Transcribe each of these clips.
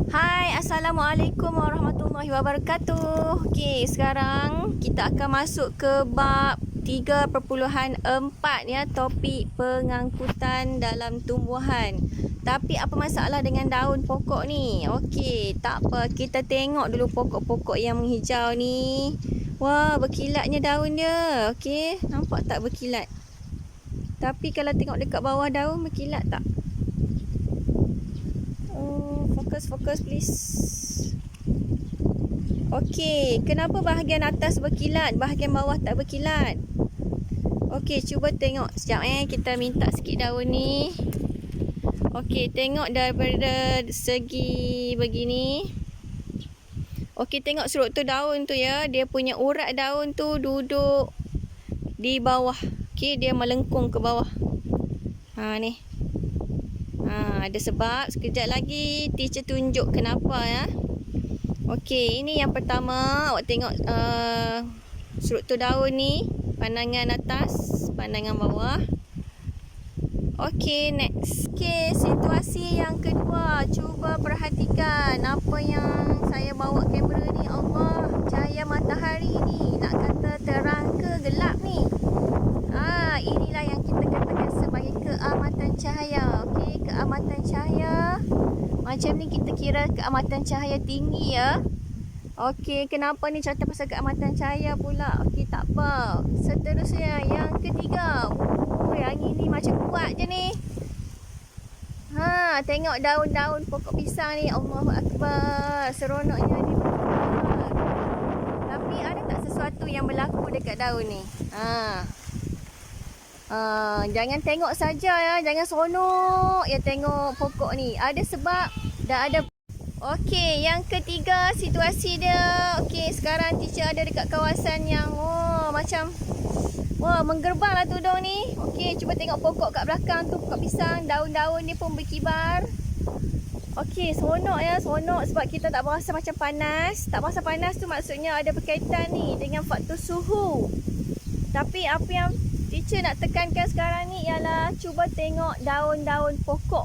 Hai, Assalamualaikum warahmatullahi wabarakatuh. Okey, sekarang kita akan masuk ke bab 3.4 ya, topik pengangkutan dalam tumbuhan. Tapi apa masalah dengan daun pokok ni? Okey, tak apa, kita tengok dulu pokok-pokok yang menghijau ni. Wah, berkilatnya daun dia. Okey, nampak tak berkilat? Tapi kalau tengok dekat bawah daun berkilat tak? Fokus please. Okey, kenapa bahagian atas berkilat, bahagian bawah tak berkilat? Okey, cuba tengok sekejap kita minta sikit daun ni. Okey, tengok daripada segi begini. Okey, tengok struktur daun tu ya, dia punya urat daun tu duduk di bawah. Okey, dia melengkung ke bawah. Ni. Ada sebab. Sekejap lagi teacher tunjuk kenapa ya. Okey, ini yang pertama. Awak tengok struktur daun ni. Pandangan atas, pandangan bawah. Okey, next. Okey, situasi yang kedua. Cuba perhatikan apa yang saya bawa kamera ni. Allah, cahaya matahari ni. Nak kata terang ke gelap ni? Inilah yang kita katakan sebagai keamatan cahaya. Okey, keamatan cahaya. Macam ni kita kira keamatan cahaya tinggi ya. Okey, kenapa ni cerita pasal keamatan cahaya pula? Okey, tak apa. Seterusnya, yang ketiga. Yang ini macam kuat je ni. Tengok daun-daun pokok pisang ni. Allahu Akbar. Seronoknya ni. Tapi ada tak sesuatu yang berlaku dekat daun ni? Jangan tengok saja ya. Jangan seronok ya tengok pokok ni. Ada sebab dah ada. Okey, yang ketiga situasi dia. Okey, sekarang teacher ada dekat kawasan yang macam menggerbang lah tudung ni. Okey, cuba tengok pokok kat belakang tu, pokok pisang. Daun-daun ni pun berkibar. Okey, seronok ya, seronok sebab kita tak berasa macam panas. Tak berasa panas tu maksudnya ada berkaitan ni dengan faktor suhu. Tapi apa yang teacher nak tekankan sekarang ni ialah cuba tengok daun-daun pokok.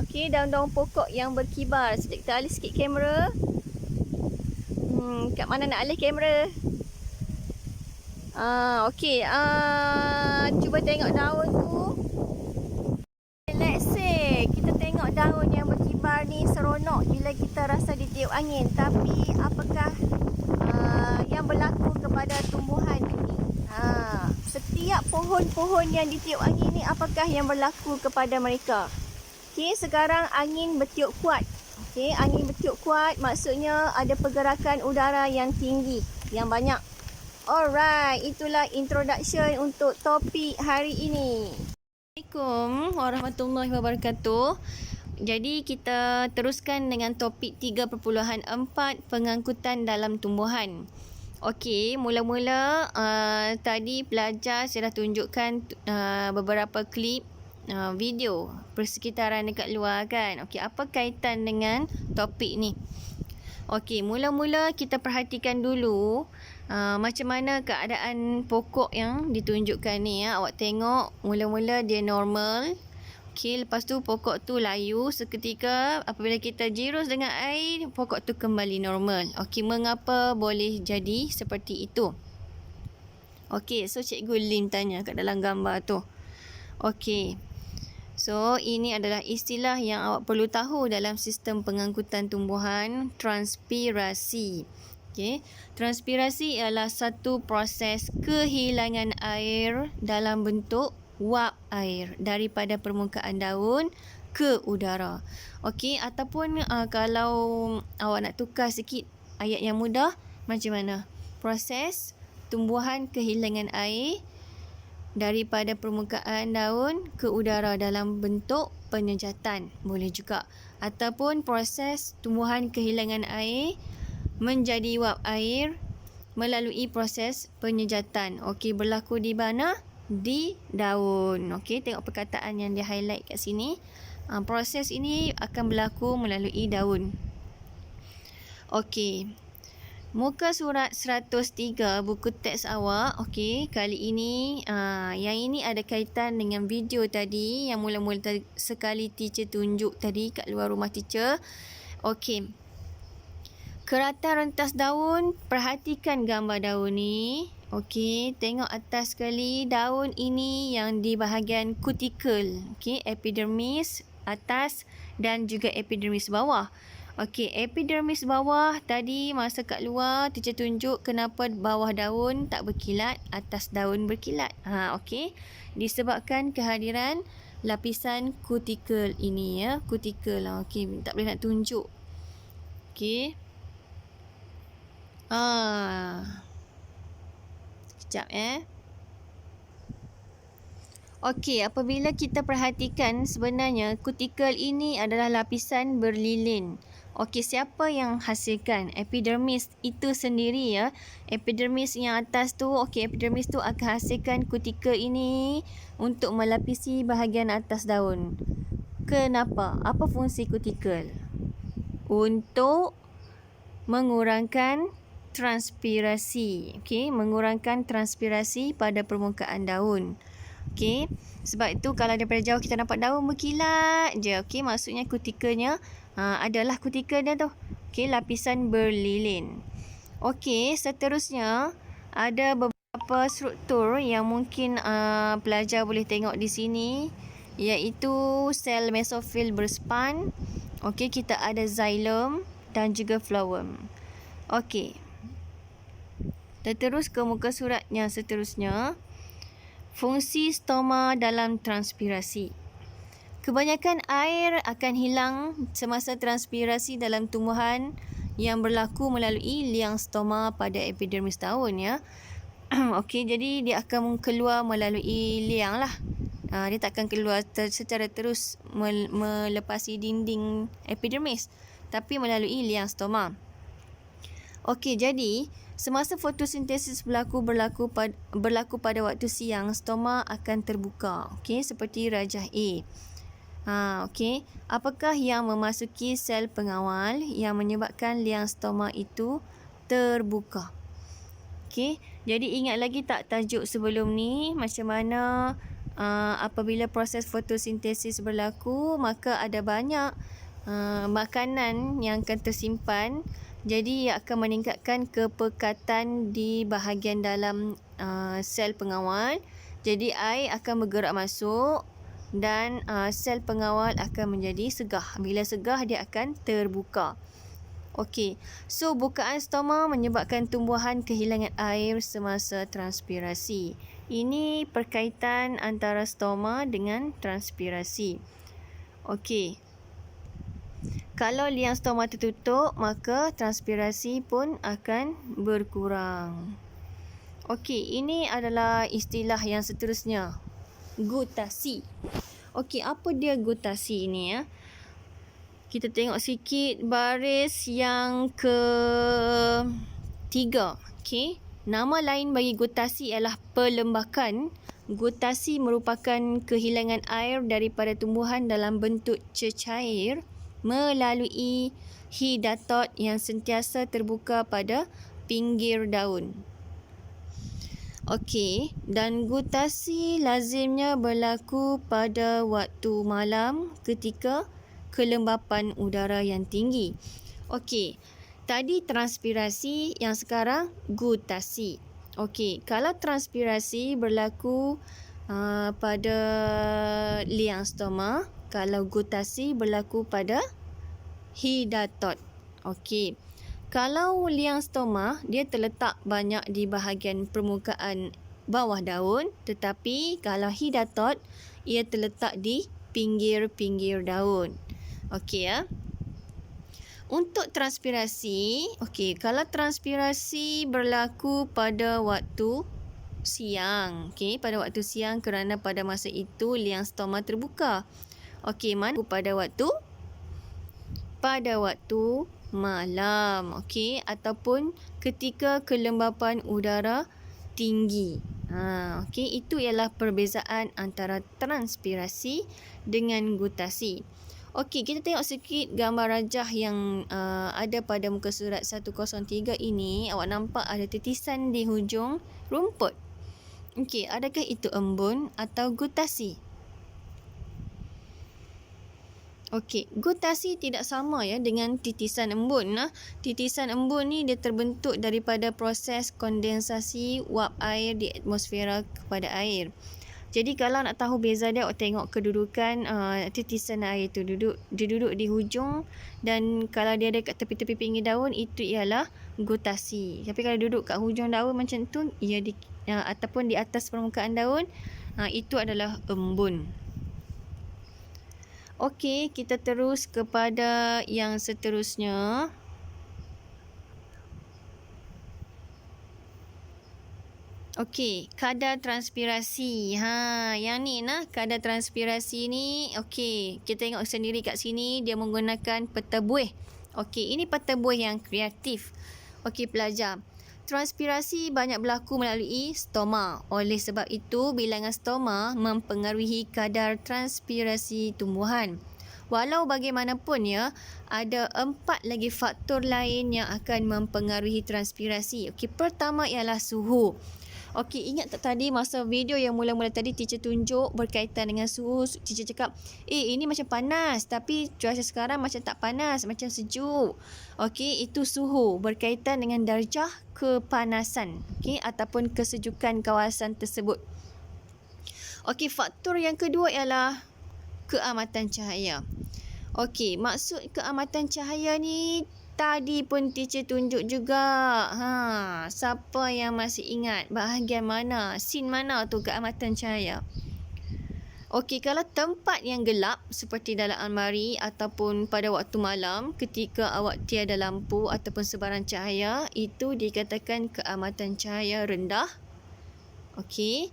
Okey, daun-daun pokok yang berkibar. Sekejap kita alih sikit kamera. Kat mana nak alih kamera? Okey, cuba tengok daun tu. Let's say kita tengok daun yang berkibar ni seronok bila kita rasa ditiup angin. Tapi apakah yang berlaku kepada tumbuhan ini? Setiap pohon-pohon yang ditiup angin ni, apakah yang berlaku kepada mereka? Okey, sekarang angin bertiup kuat. Okey, angin bertiup kuat maksudnya ada pergerakan udara yang tinggi, yang banyak. Alright, itulah introduction untuk topik hari ini. Assalamualaikum warahmatullahi wabarakatuh. Jadi kita teruskan dengan topik 3.4 pengangkutan dalam tumbuhan. Okey, mula-mula tadi pelajar saya dah tunjukkan beberapa klip video persekitaran dekat luar kan. Okey, apa kaitan dengan topik ni? Okey, mula-mula kita perhatikan dulu macam mana keadaan pokok yang ditunjukkan ni ya. Awak tengok mula-mula dia normal. Okey, lepas tu pokok tu layu seketika. Apabila kita jirus dengan air, pokok tu kembali normal. Okey, mengapa boleh jadi seperti itu? Okey, so Cikgu Lim tanya kat dalam gambar tu. Okey. So, ini adalah istilah yang awak perlu tahu dalam sistem pengangkutan tumbuhan, transpirasi. Okey, transpirasi ialah satu proses kehilangan air dalam bentuk wap air daripada permukaan daun ke udara. Okey, ataupun kalau awak nak tukar sikit ayat yang mudah, macam mana? Proses tumbuhan kehilangan air daripada permukaan daun ke udara dalam bentuk penyejatan. Boleh juga. Ataupun proses tumbuhan kehilangan air menjadi wap air melalui proses penyejatan. Okey, berlaku di mana? Di daun. Okey, tengok perkataan yang dia highlight kat sini. Proses ini akan berlaku melalui daun. Okey. Muka surat 103 buku teks awak. Okey, kali ini yang ini ada kaitan dengan video tadi yang mula-mula sekali teacher tunjuk tadi kat luar rumah teacher. Okey. Keratan rentas daun, perhatikan gambar daun ni. Okey, tengok atas sekali. Daun ini yang di bahagian kutikel. Okey, epidermis atas dan juga epidermis bawah. Okey, epidermis bawah tadi masa kat luar teacher tunjuk kenapa bawah daun tak berkilat, atas daun berkilat. Okey. Disebabkan kehadiran lapisan kutikel ini ya, kutikel. Okey, tak boleh nak tunjuk. Okey. Sekejap Okey, apabila kita perhatikan sebenarnya kutikel ini adalah lapisan berlilin. Okey, siapa yang hasilkan? Epidermis itu sendiri ya. Epidermis yang atas tu, okey, epidermis tu akan hasilkan kutikel ini untuk melapisi bahagian atas daun. Kenapa? Apa fungsi kutikel? Untuk mengurangkan transpirasi. Okey, mengurangkan transpirasi pada permukaan daun. Okey, sebab itu kalau daripada jauh kita nampak daun berkilat je. Okey, maksudnya kutikelnya adalah kutikel dia tu. Okey, lapisan berlilin. Okey, seterusnya ada beberapa struktur yang mungkin pelajar boleh tengok di sini, iaitu sel mesofil berspan. Okey, kita ada xilem dan juga phloem. Okey. Terus ke muka surat yang seterusnya. Fungsi stoma dalam transpirasi. Kebanyakan air akan hilang semasa transpirasi dalam tumbuhan yang berlaku melalui liang stoma pada epidermis daun ya. Okey, jadi dia akan keluar melalui liang lah. Dia tak akan keluar secara terus melepasi dinding epidermis, tapi melalui liang stoma. Okey, jadi semasa fotosintesis berlaku pada waktu siang, stoma akan terbuka. Okey, seperti rajah A. Okey, apakah yang memasuki sel pengawal yang menyebabkan liang stoma itu terbuka? Okey, jadi ingat lagi tak tajuk sebelum ni macam mana apabila proses fotosintesis berlaku, maka ada banyak makanan yang akan tersimpan. Jadi ia akan meningkatkan kepekatan di bahagian dalam sel pengawal. Jadi air akan bergerak masuk dan sel pengawal akan menjadi segah. Bila segah dia akan terbuka. Okey, so bukaan stoma menyebabkan tumbuhan kehilangan air semasa transpirasi. Ini perkaitan antara stoma dengan transpirasi. Okey. Kalau liang stoma tertutup, maka transpirasi pun akan berkurang. Okey, ini adalah istilah yang seterusnya. Gutasi. Okey, apa dia gutasi ini ya? Kita tengok sikit baris yang ke-3. Okey, nama lain bagi gutasi ialah pelembakan. Gutasi merupakan kehilangan air daripada tumbuhan dalam bentuk cecair melalui hidatot yang sentiasa terbuka pada pinggir daun. Okey, dan gutasi lazimnya berlaku pada waktu malam ketika kelembapan udara yang tinggi. Okey, tadi transpirasi, yang sekarang gutasi. Okey, kalau transpirasi berlaku pada liang stoma, kalau gutasi berlaku pada hidatot. Okey. Kalau liang stoma, dia terletak banyak di bahagian permukaan bawah daun, tetapi kalau hidatot, ia terletak di pinggir-pinggir daun. Okey ya. Untuk transpirasi, okey, kalau transpirasi berlaku pada waktu siang, okey, pada waktu siang kerana pada masa itu liang stoma terbuka. Okey, mana pada waktu malam, okey, ataupun ketika kelembapan udara tinggi. Okey, itu ialah perbezaan antara transpirasi dengan gutasi. Okey, kita tengok sikit gambar rajah yang ada pada muka surat 103 ini. Awak nampak ada titisan di hujung rumput. Okey, adakah itu embun atau gutasi? Okey, gutasi tidak sama ya dengan titisan embun. Titisan embun ni dia terbentuk daripada proses kondensasi wap air di atmosfera kepada air. Jadi kalau nak tahu beza dia, awak tengok kedudukan titisan air tu. Dia duduk di hujung, dan kalau dia ada kat tepi-tepi pinggir daun, itu ialah gutasi. Tapi kalau duduk kat hujung daun macam tu, ataupun di atas permukaan daun, itu adalah embun. Okey, kita terus kepada yang seterusnya. Okey, kadar transpirasi. Yang ni kadar transpirasi ni, okey, kita tengok sendiri kat sini dia menggunakan peta buih. Okey, ini peta buih yang kreatif. Okey, pelajar. Transpirasi banyak berlaku melalui stoma. Oleh sebab itu, bilangan stoma mempengaruhi kadar transpirasi tumbuhan. Walau bagaimanapun ya, ada 4 lagi faktor lain yang akan mempengaruhi transpirasi. Okey, pertama ialah suhu. Okey, ingat tak tadi masa video yang mula-mula tadi teacher tunjuk berkaitan dengan suhu. Teacher cakap, ini macam panas, tapi cuaca sekarang macam tak panas, macam sejuk. Okey, itu suhu berkaitan dengan darjah kepanasan, okey, ataupun kesejukan kawasan tersebut. Okey, faktor yang kedua ialah keamatan cahaya. Okey, maksud keamatan cahaya ni tadi pun teacher tunjuk juga. Siapa yang masih ingat bahagian mana, scene mana tu keamatan cahaya? Okey, kalau tempat yang gelap seperti dalam almari ataupun pada waktu malam ketika awak tiada lampu ataupun sebarang cahaya, itu dikatakan keamatan cahaya rendah. Okey.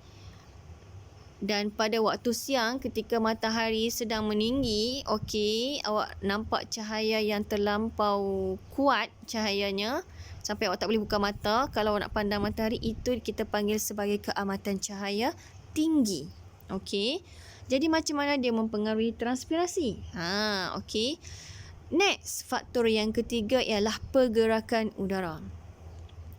Dan pada waktu siang ketika matahari sedang meninggi, okey, awak nampak cahaya yang terlampau kuat cahayanya sampai awak tak boleh buka mata. Kalau awak nak pandang matahari, itu kita panggil sebagai keamatan cahaya tinggi. Okey. Jadi macam mana dia mempengaruhi transpirasi? Okey. Next, faktor yang ketiga ialah pergerakan udara.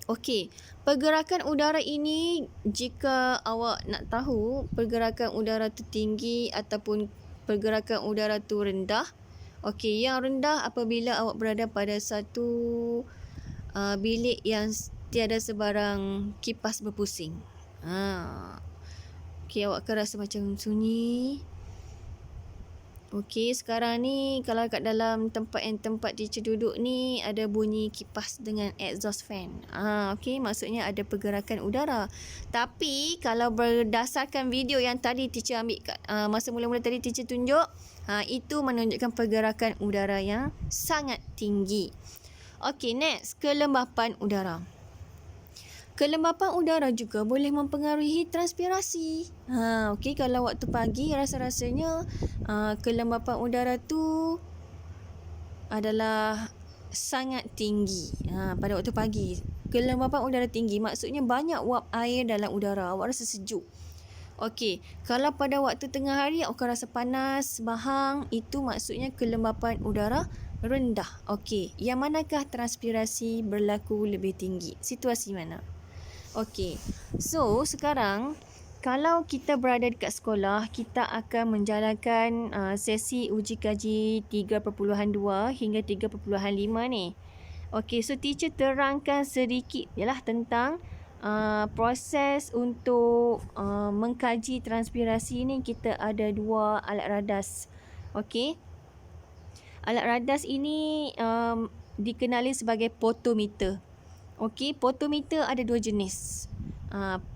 Okey, pergerakan udara ini, jika awak nak tahu pergerakan udara tu tinggi ataupun pergerakan udara tu rendah. Okey, yang rendah apabila awak berada pada satu bilik yang tiada sebarang kipas berpusing. Okey, awak akan rasa macam sunyi. Okey, sekarang ni kalau kat dalam tempat teacher duduk ni ada bunyi kipas dengan exhaust fan. Okey, maksudnya ada pergerakan udara. Tapi kalau berdasarkan video yang tadi teacher ambil kat masa mula-mula tadi teacher tunjuk, itu menunjukkan pergerakan udara yang sangat tinggi. Okey, next, kelembapan udara. Kelembapan udara juga boleh mempengaruhi transpirasi. Okey, kalau waktu pagi rasa-rasanya kelembapan udara tu adalah sangat tinggi. Pada waktu pagi, kelembapan udara tinggi maksudnya banyak wap air dalam udara, awak rasa sejuk. Okey, kalau pada waktu tengah hari awak akan rasa panas, bahang, itu maksudnya kelembapan udara rendah. Okey, yang manakah transpirasi berlaku lebih tinggi? Situasi mana? Okey, so sekarang kalau kita berada dekat sekolah, kita akan menjalankan sesi uji kaji 3.2 hingga 3.5 ni. Okey, so teacher terangkan sedikit tentang proses untuk mengkaji transpirasi ni. Kita ada 2 alat radas. Okey, alat radas ini dikenali sebagai potometer. Okey, potometer ada 2 jenis.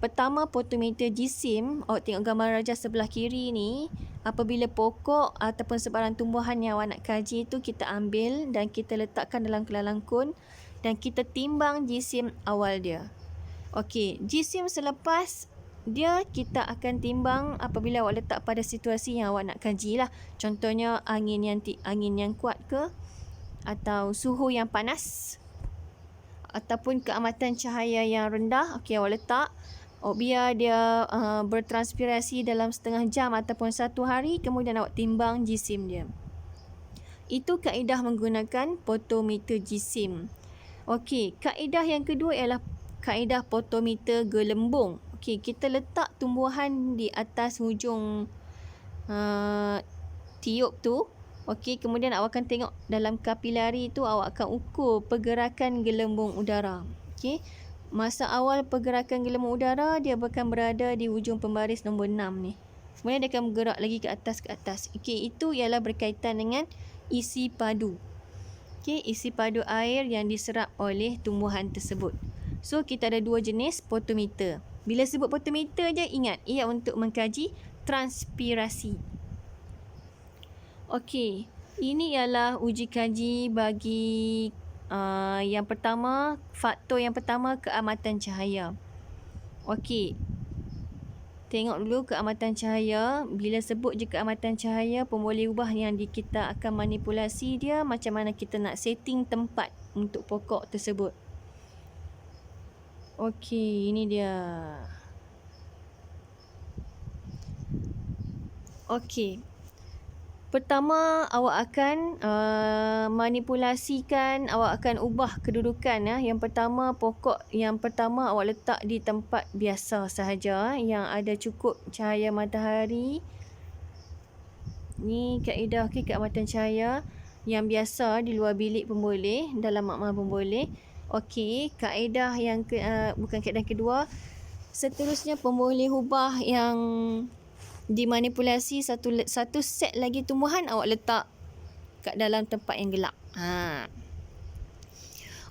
Pertama, potometer jisim. Awak tengok gambar rajah sebelah kiri ni. Apabila pokok ataupun sebarang tumbuhan yang awak nak kaji tu kita ambil dan kita letakkan dalam kelalangkun dan kita timbang jisim awal dia. Okey, jisim selepas dia kita akan timbang apabila awak letak pada situasi yang awak nak kaji lah. Contohnya angin yang kuat ke, atau suhu yang panas, ataupun keamatan cahaya yang rendah. Okey, awak letak. Biar dia bertranspirasi dalam setengah jam ataupun 1 hari, kemudian awak timbang jisim dia. Itu kaedah menggunakan potometer jisim. Okey, kaedah yang kedua ialah kaedah potometer gelembung. Okey, kita letak tumbuhan di atas hujung tiup tu. Okey, kemudian awak akan tengok dalam kapilari tu awak akan ukur pergerakan gelembung udara. Okey. Masa awal pergerakan gelembung udara dia akan berada di hujung pembaris nombor 6 ni. Kemudian dia akan bergerak lagi ke atas. Okey, itu ialah berkaitan dengan isi padu. Okey, isi padu air yang diserap oleh tumbuhan tersebut. So, kita ada dua jenis potometer. Bila sebut potometer je, ingat ia untuk mengkaji transpirasi. Okey, ini ialah uji kaji bagi yang pertama, faktor yang pertama, keamatan cahaya. Okey, tengok dulu keamatan cahaya. Bila sebut je keamatan cahaya, pemboleh ubah yang kita akan manipulasi dia, macam mana kita nak setting tempat untuk pokok tersebut. Okey, ini dia. Okey. Pertama, awak akan manipulasikan, awak akan ubah kedudukan. Yang pertama, pokok yang pertama awak letak di tempat biasa sahaja yang ada cukup cahaya matahari. Ni kaedah keamatan cahaya yang biasa di luar bilik pemboleh, dalam makmal pemboleh. Okey, kaedah yang bukan kaedah kedua. Seterusnya, pemboleh ubah yang dimanipulasi satu set lagi tumbuhan awak letak kat dalam tempat yang gelap.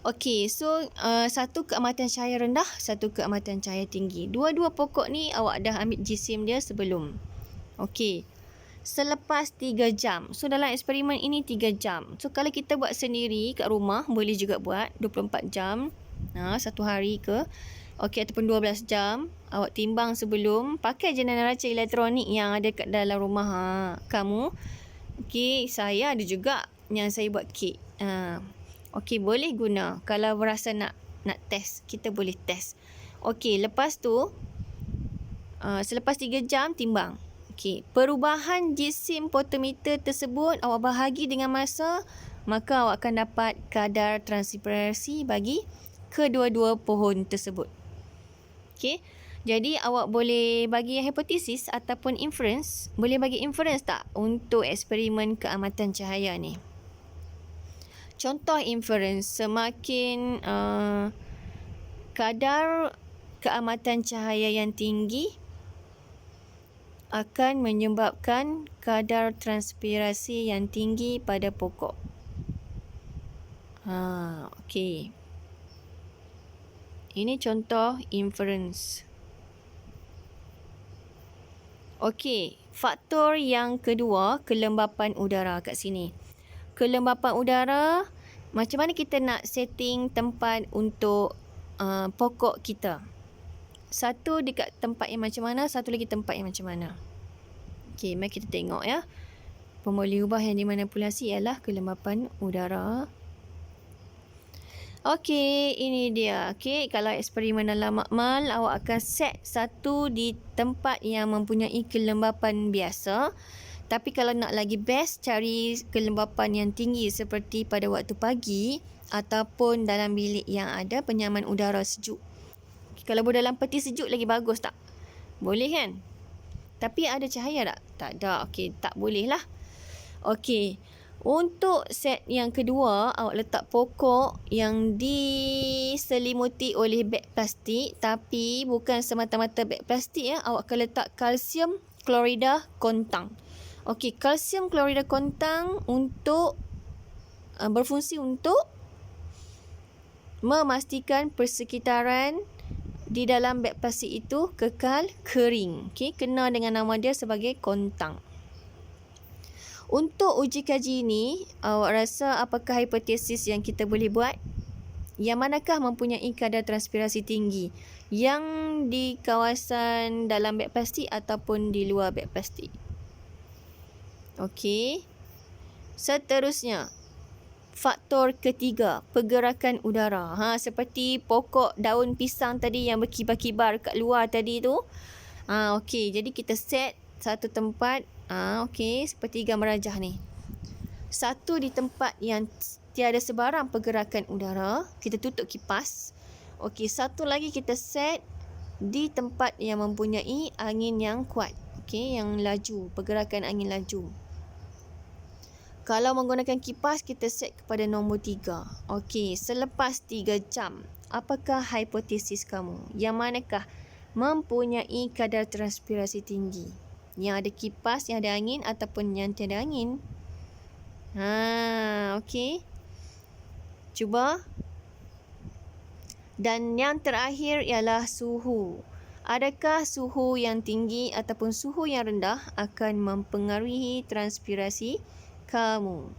Okey, so satu keamatan cahaya rendah, satu keamatan cahaya tinggi. Dua-dua pokok ni awak dah ambil jisim dia sebelum. Okey. Selepas 3 jam. So dalam eksperimen ini 3 jam. So kalau kita buat sendiri kat rumah boleh juga buat 24 jam. Satu hari ke. Okey, ataupun 12 jam. Awak timbang sebelum. Pakai je neraca elektronik yang ada kat dalam rumah kamu. Okey, saya ada juga yang saya buat kek. Okey, boleh guna. Kalau berasa nak test, kita boleh test. Okey, lepas tu, selepas 3 jam, timbang. Okey, perubahan jisim potometer tersebut awak bahagi dengan masa, maka awak akan dapat kadar transpirasi bagi kedua-dua pohon tersebut. Okey, jadi awak boleh bagi hipotesis ataupun inference. Boleh bagi inference tak untuk eksperimen keamatan cahaya ni? Contoh inference, semakin kadar keamatan cahaya yang tinggi akan menyebabkan kadar transpirasi yang tinggi pada pokok. Okey. Ini contoh inference. Okey, faktor yang kedua, kelembapan udara kat sini. Kelembapan udara, macam mana kita nak setting tempat untuk pokok kita? Satu dekat tempat yang macam mana, satu lagi tempat yang macam mana. Okey, mari kita tengok ya. Pemboleh ubah yang dimanipulasi ialah kelembapan udara. Okey, ini dia. Okey, kalau eksperimen dalam makmal, awak akan set satu di tempat yang mempunyai kelembapan biasa. Tapi kalau nak lagi best, cari kelembapan yang tinggi seperti pada waktu pagi ataupun dalam bilik yang ada penyaman udara sejuk. Kalau dalam peti sejuk lagi bagus tak? Boleh kan? Tapi ada cahaya tak? Tak ada. Okey, tak boleh lah. Okey. Untuk set yang kedua, awak letak pokok yang diselimuti oleh beg plastik. Tapi bukan semata-mata beg plastik ya. Awak akan letak kalsium klorida kontang. Okey, kalsium klorida kontang untuk berfungsi untuk memastikan persekitaran di dalam beg plastik itu kekal kering. Okey, kenal dengan nama dia sebagai kontang. Untuk uji kaji ini, awak rasa apakah hipotesis yang kita boleh buat? Yang manakah mempunyai kadar transpirasi tinggi? Yang di kawasan dalam beg plastik ataupun di luar beg plastik? Okey. Seterusnya, faktor ketiga, pergerakan udara. Seperti pokok daun pisang tadi yang berkibar-kibar kat luar tadi tu. Okey, jadi kita set satu tempat. Okey, seperti gambar rajah ni. Satu di tempat yang tiada sebarang pergerakan udara, kita tutup kipas. Okey, satu lagi kita set di tempat yang mempunyai angin yang kuat. Okey, yang laju, pergerakan angin laju. Kalau menggunakan kipas, kita set kepada nombor 3. Okey, selepas 3 jam, apakah hipotesis kamu? Yang manakah mempunyai kadar transpirasi tinggi? Yang ada kipas, yang ada angin ataupun yang tiada angin? Okey. Cuba. Dan yang terakhir ialah suhu. Adakah suhu yang tinggi ataupun suhu yang rendah akan mempengaruhi transpirasi kamu?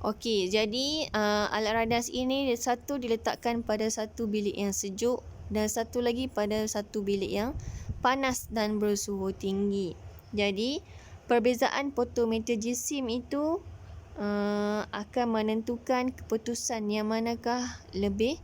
Okey, jadi alat radas ini satu diletakkan pada satu bilik yang sejuk dan satu lagi pada satu bilik yang panas dan bersuhu tinggi. Jadi, perbezaan potensial jisim itu akan menentukan keputusan yang manakah lebih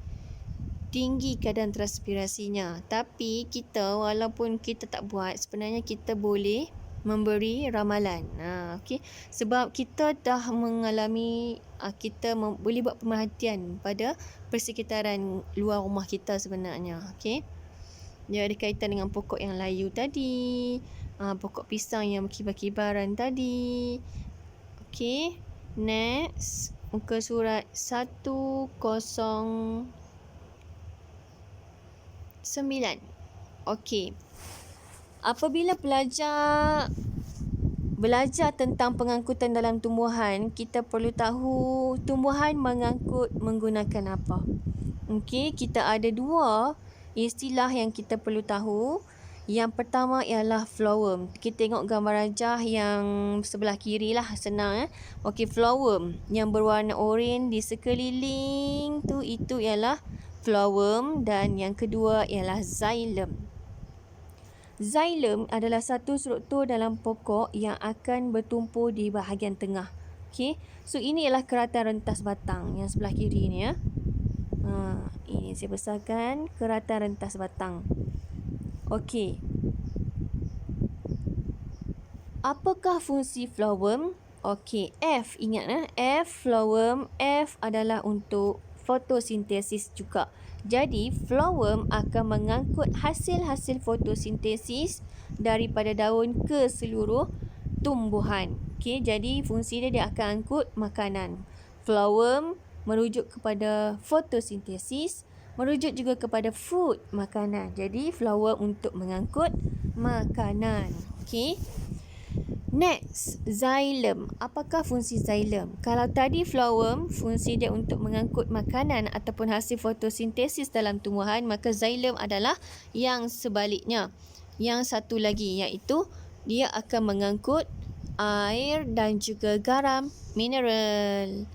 tinggi kadar transpirasinya. Tapi kita, walaupun kita tak buat, sebenarnya kita boleh memberi ramalan. Okey. Sebab kita dah mengalami, kita boleh buat pemerhatian pada persekitaran luar rumah kita sebenarnya. Okey. Dia ada kaitan dengan pokok yang layu tadi, pokok pisang yang berkibar-kibaran tadi. Okey. Next, muka surat 109. Okey. Apabila pelajar belajar tentang pengangkutan dalam tumbuhan, kita perlu tahu tumbuhan mengangkut menggunakan apa. Okey, kita ada dua istilah yang kita perlu tahu. Yang pertama ialah flowworm. Kita tengok gambar rajah yang sebelah kiri lah, senang. Okey, flowworm yang berwarna oranye di sekeliling tu, itu ialah flowworm. Dan yang kedua ialah xylem. Xylem adalah satu struktur dalam pokok yang akan bertumpu di bahagian tengah. Okey, so ini ialah keratan rentas batang yang sebelah kiri ni ya. Ini saya besarkan keratan rentas batang. Okey. Apakah fungsi flowworm? Okey, F, ingat F flowworm, F adalah untuk fotosintesis juga. Jadi, flowworm akan mengangkut hasil-hasil fotosintesis daripada daun ke seluruh tumbuhan. Okey, jadi fungsi dia akan angkut makanan. Flowworm merujuk kepada fotosintesis, merujuk juga kepada food, makanan. Jadi, flowworm untuk mengangkut makanan. Okey. Next, xylem. Apakah fungsi xylem? Kalau tadi flowworm, fungsi dia untuk mengangkut makanan ataupun hasil fotosintesis dalam tumbuhan, maka xylem adalah yang sebaliknya. Yang satu lagi, iaitu dia akan mengangkut air dan juga garam, mineral.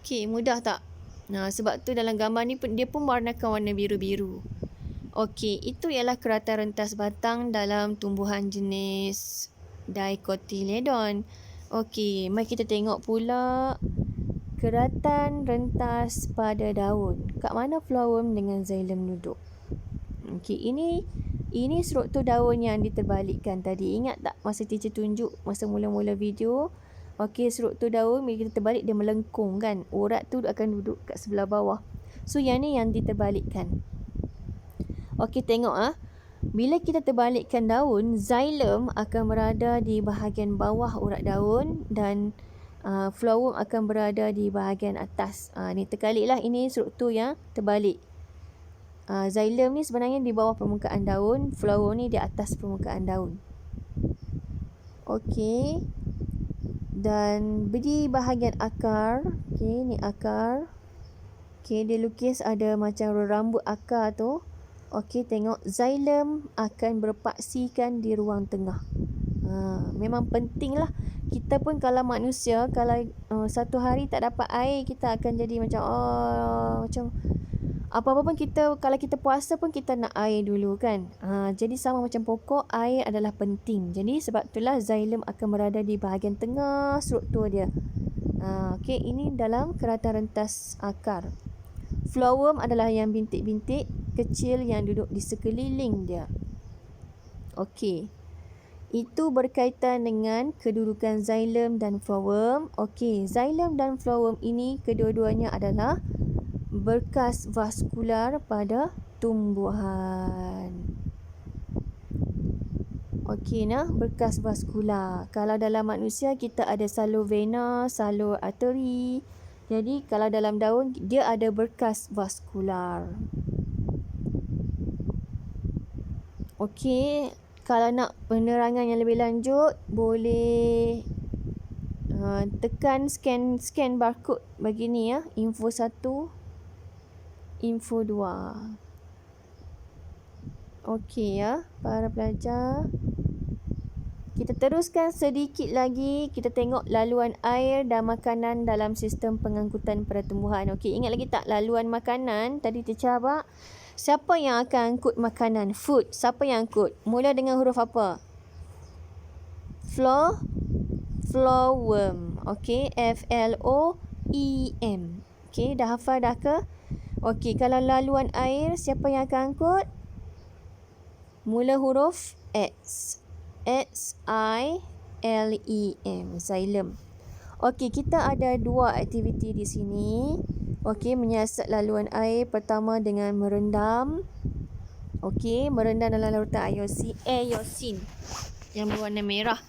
Okey, mudah tak? Sebab tu dalam gambar ni dia pun warnakan warna biru-biru. Okey, itu ialah keratan rentas batang dalam tumbuhan jenis Dicotyledon. Okey, mari kita tengok pula keratan rentas pada daun. Kat mana flowworm dengan xylem duduk? Okey, ini struktur daun yang diterbalikkan tadi. Ingat tak masa teacher tunjuk masa mula-mula video? Okey, struktur daun bila kita terbalik dia melengkung kan. Urat tu akan duduk kat sebelah bawah. So yang ni yang diterbalikkan. Okey, tengok bila kita terbalikkan daun, xylem akan berada di bahagian bawah urat daun dan flowworm akan berada di bahagian atas. Ni terkaliklah, ini struktur yang terbalik. Xylem ni sebenarnya di bawah permukaan daun, flowworm ni di atas permukaan daun. Okey. Dan di bahagian akar, okey, ni akar. Okey, dia lukis ada macam rambut akar tu. Okey, tengok xylem akan berpaksikan di ruang tengah. Memang penting lah. Kita pun kalau manusia, kalau satu hari tak dapat air, kita akan jadi macam apa-apa pun kita, kalau kita puasa pun kita nak air dulu kan. Jadi sama macam pokok, air adalah penting. Jadi sebab itulah xylem akan berada di bahagian tengah struktur dia. Okey, ini dalam keratan rentas akar. Flowworm adalah yang bintik-bintik kecil yang duduk di sekeliling dia. Okey. Itu berkaitan dengan kedudukan xylem dan flowworm. Okey, xylem dan flowworm ini kedua-duanya adalah berkas vaskular pada tumbuhan. Okey nah, berkas vaskular. Kalau dalam manusia kita ada salur vena, salur arteri. Jadi kalau dalam daun dia ada berkas vaskular. Okey, kalau nak penerangan yang lebih lanjut boleh tekan scan barcode bagi ni ya, info 1, info 2. Okey ya, para pelajar. Kita teruskan sedikit lagi. Kita tengok laluan air dan makanan dalam sistem pengangkutan pertumbuhan. Okey, ingat lagi tak laluan makanan? Tadi teacher abang, siapa yang akan angkut makanan? Food. Siapa yang angkut? Mula dengan huruf apa? Phloem. Okey, F-L-O-E-M. Okey, dah hafal dah ke? Okey, kalau laluan air, siapa yang akan angkut? Mula huruf X. X-I-L-E-M. Xylem. Okey, kita ada 2 aktiviti di sini. Okey, menyiasat laluan air. Pertama dengan merendam. Okey, merendam dalam larutan ayosin yang berwarna merah.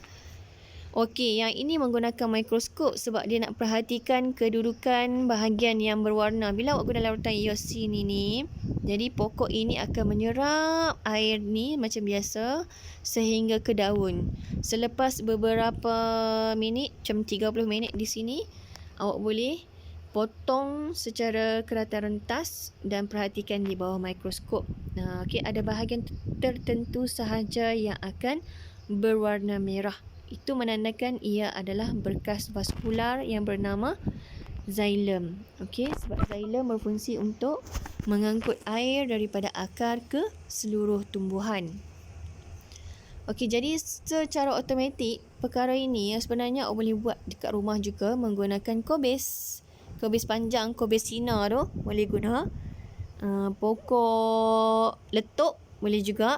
Okey, yang ini menggunakan mikroskop sebab dia nak perhatikan kedudukan bahagian yang berwarna. Bila awak guna larutan iosin ini, jadi pokok ini akan menyerap air ni macam biasa sehingga ke daun. Selepas beberapa minit, macam 30 minit di sini, awak boleh potong secara kerata rentas dan perhatikan di bawah mikroskop. Okey, ada bahagian tertentu sahaja yang akan berwarna merah. Itu menandakan ia adalah berkas vaskular yang bernama xylem. Okey, sebab xylem berfungsi untuk mengangkut air daripada akar ke seluruh tumbuhan. Okey, jadi secara automatik perkara ini sebenarnya awak boleh buat dekat rumah juga menggunakan kobis. Kobis panjang, kobis Cina tu boleh guna. Pokok letuk boleh juga.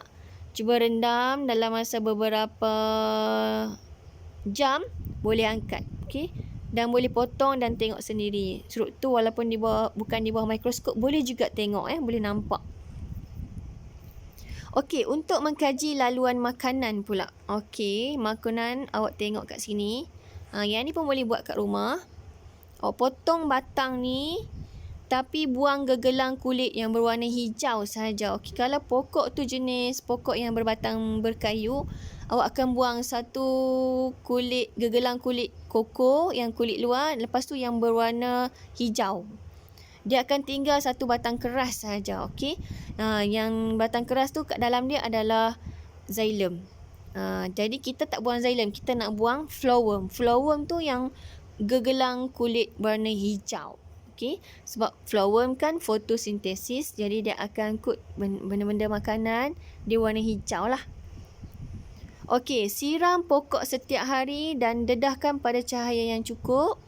Cuba rendam dalam masa beberapa jam, boleh angkat. Okey. Dan boleh potong dan tengok sendiri. Serut tu walaupun bukan di bawah mikroskop, boleh juga tengok, boleh nampak. Okey, untuk mengkaji laluan makanan pula. Okey, makanan awak tengok kat sini. Yang ni pun boleh buat kat rumah. Awak potong batang ni, tapi buang gegelang kulit yang berwarna hijau sahaja. Okey, kalau pokok tu jenis pokok yang berbatang berkayu, awak akan buang satu gegelang kulit koko yang kulit luar, lepas tu yang berwarna hijau. Dia akan tinggal satu batang keras sahaja. Okey. Yang batang keras tu kat dalam dia adalah xylem. Jadi kita tak buang xylem, kita nak buang phloem. Phloem tu yang gegelang kulit warna hijau. Okay. Sebab phloem kan fotosintesis, jadi dia akan angkut benda-benda makanan dia warna hijau lah. Okey, siram pokok setiap hari dan dedahkan pada cahaya yang cukup.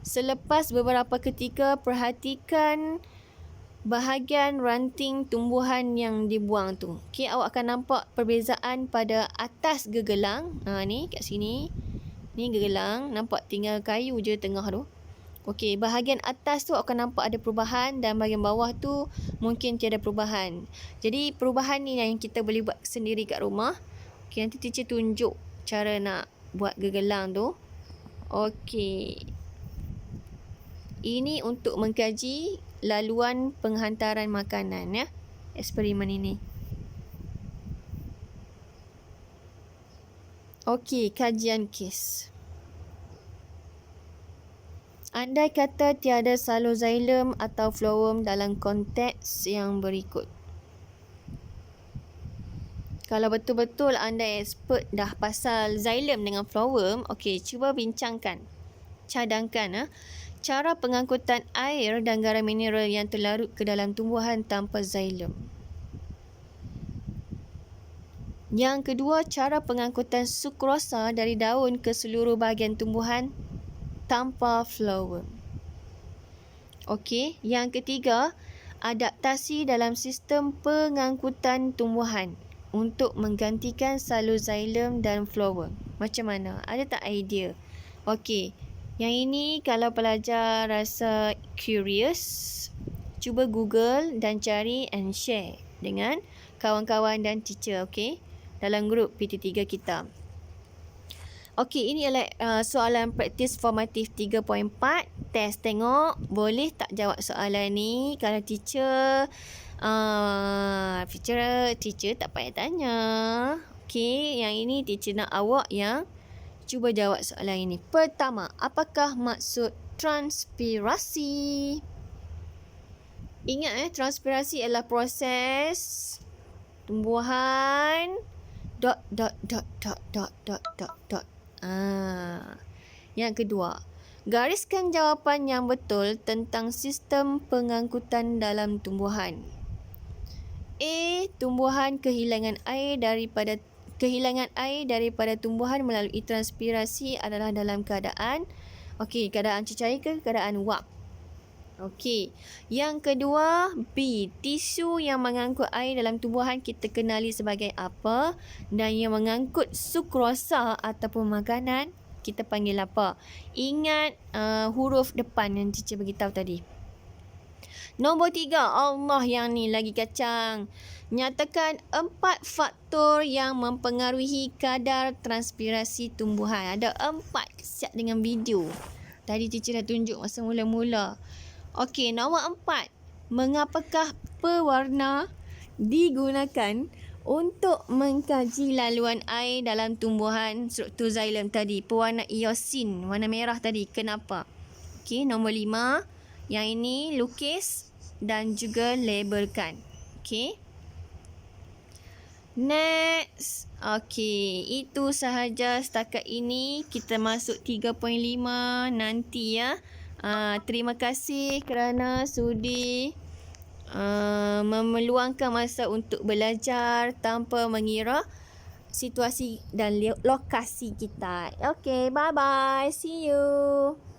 Selepas beberapa ketika, perhatikan bahagian ranting tumbuhan yang dibuang tu. Okey, awak akan nampak perbezaan pada atas gegelang. Ni kat sini. Ni gegelang, nampak tinggal kayu je tengah tu. Okey, bahagian atas tu akan nampak ada perubahan dan bahagian bawah tu mungkin tiada perubahan. Jadi perubahan ni yang kita boleh buat sendiri kat rumah. Okey, nanti teacher tunjuk cara nak buat gegelang tu. Okey. Ini untuk mengkaji laluan penghantaran makanan ya. Eksperimen ini. Okey, kajian kes. Andai kata tiada salur xylem atau phloem dalam konteks yang berikut. Kalau betul-betul anda expert dah pasal xylem dengan phloem, okey, cuba bincangkan. Cadangkan cara pengangkutan air dan garam mineral yang terlarut ke dalam tumbuhan tanpa xylem. Yang kedua, cara pengangkutan sukrosa dari daun ke seluruh bahagian tumbuhan tanpa phloem. Okey, yang ketiga, adaptasi dalam sistem pengangkutan tumbuhan untuk menggantikan salur xylem dan phloem. Macam mana? Ada tak idea? Okey, yang ini kalau pelajar rasa curious, cuba Google dan cari and share dengan kawan-kawan dan teacher, okey? dalam grup PT3 kita. Okey, ini adalah soalan praktis formatif 3.4. Test tengok boleh tak jawab soalan ni. Kalau teacher teacher tak payah tanya. Okey, yang ini teacher nak awak yang cuba jawab soalan ini. Pertama, apakah maksud transpirasi? Ingat transpirasi adalah proses tumbuhan dot. Yang kedua, gariskan jawapan yang betul tentang sistem pengangkutan dalam tumbuhan. A. Tumbuhan kehilangan air daripada tumbuhan melalui transpirasi adalah dalam keadaan keadaan cecair ke keadaan wap. Okey. Yang kedua, B. Tisu yang mengangkut air dalam tumbuhan kita kenali sebagai apa, dan yang mengangkut sukrosa ataupun makanan kita panggil apa? Ingat huruf depan yang teacher beritahu tadi. Nombor 3, Allah yang ni lagi kacang. Nyatakan 4 faktor yang mempengaruhi kadar transpirasi tumbuhan. Ada 4, siap dengan video. Tadi teacher dah tunjuk masa mula-mula. Okey, nombor 4. Mengapakah pewarna digunakan untuk mengkaji laluan air dalam tumbuhan struktur xylem tadi? Pewarna iosin, warna merah tadi. Kenapa? Okey, nombor 5. Yang ini lukis dan juga labelkan. Okey. Next. Okey, itu sahaja setakat ini. Kita masuk 3.5 nanti ya. Terima kasih kerana sudi meluangkan masa untuk belajar tanpa mengira situasi dan lokasi kita. Okay, bye-bye. See you.